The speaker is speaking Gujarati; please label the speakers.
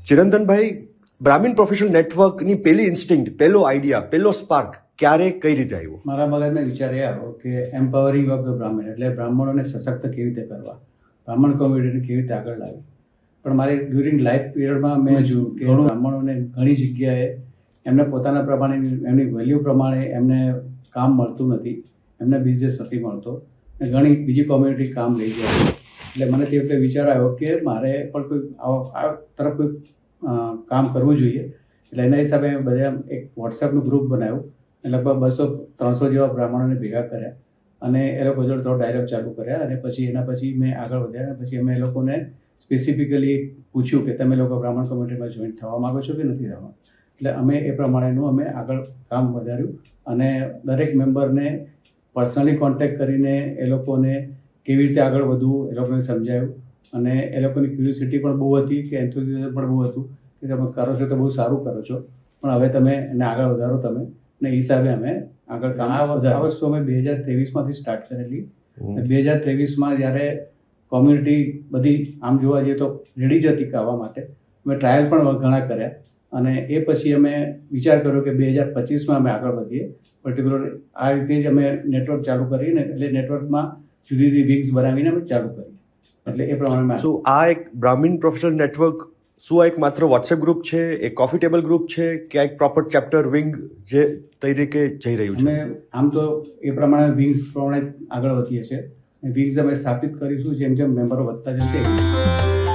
Speaker 1: ચિરંતનભાઈ, બ્રાહ્મીણ પ્રોફેશનલ નેટવર્કની પહેલી ઇન્સ્ટિંક્ટ, પહેલો આઈડિયા, પહેલો સ્પાર્ક ક્યારે કઈ રીતે આવ્યો?
Speaker 2: મારા મગજમાં વિચાર એ આવ્યો કે એમ્પાવરિંગ ઓફ ધ બ્રાહ્મણ, એટલે બ્રાહ્મણોને સશક્ત કેવી રીતે કરવા, બ્રાહ્મણ કોમ્યુનિટીને કેવી રીતે આગળ લાવી. પણ મારે ડ્યુરિંગ લાઈફ પીરિયડમાં મેં જોયું કે બ્રાહ્મણોને ઘણી જગ્યાએ એમને પોતાના પ્રમાણે, એમની વેલ્યુ પ્રમાણે એમને કામ મળતું નથી, એમને બિઝનેસ નથી મળતો, અને ઘણી બીજી કોમ્યુનિટી કામ લઈ જાય. એટલે મને તે વખતે વિચાર આવ્યો કે મારે પણ કોઈ આ તરફ કોઈ કામ કરવું જોઈએ. એટલે એના હિસાબે બધા એક વોટ્સએપનું ગ્રુપ બનાવ્યું, લગભગ 200-300 જેવા બ્રાહ્મણોને ભેગા કર્યા અને એ લોકો જોડે થોડો ડાયલોગ ચાલુ કર્યા. અને પછી એના પછી મેં આગળ વધ્યા. અને પછી અમે એ લોકોને સ્પેસિફિકલી પૂછ્યું કે તમે લોકો બ્રાહ્મણ કમ્યુનિટીમાં જોઈન્ટ થવા માગો છો કે નથી થવા. એટલે અમે એ પ્રમાણેનું અમે આગળ કામ વધાર્યું અને દરેક મેમ્બરને પર્સનલી કોન્ટેક્ટ કરીને એ લોકોને કેવી રીતે આગળ વધવું એ લોકોને સમજાવ્યું. અને એ લોકોની ક્યુરિયોસિટી પણ બહુ હતી, કે એન્થુઝિયાઝમ પણ બહુ હતું કે તમે કરો છો તો બહુ સારું કરો છો, પણ હવે તમે એને આગળ વધારો તમે. ને એ હિસાબે અમે આગળ કામ. આ વસ્તુ અમે 2023માંથી સ્ટાર્ટ કરેલી. 2023માં જ્યારે કોમ્યુનિટી બધી આમ જોવા જઈએ તો રેડી જ હતી આવવા માટે, અમે ટ્રાયલ પણ ઘણા કર્યા. અને એ પછી અમે વિચાર કર્યો કે 2025માં અમે આગળ વધીએ. પર્ટિક્યુલર આ રીતે જ અમે નેટવર્ક ચાલુ કરીને, એટલે નેટવર્કમાં જુદી જુદી વિંગ્સ બનાવીને અમે ચાલુ કરીએ. એટલે એ પ્રમાણે
Speaker 1: શું આ એક બ્રાહ્મીણ પ્રોફેશનલ નેટવર્ક, શું આ એક માત્ર વોટ્સએપ ગ્રુપ છે, એક કોફી ટેબલ ગ્રુપ છે, કે એક પ્રોપર ચેપ્ટર વિંગ જે તરીકે જઈ રહ્યું છે?
Speaker 2: અમે આમ તો એ પ્રમાણે વિંગ્સ પ્રમાણે આગળ વધીએ છીએ. વિંગ્સ અમે સ્થાપિત કરીશું જેમ જેમ મેમ્બરો વધતા જશે.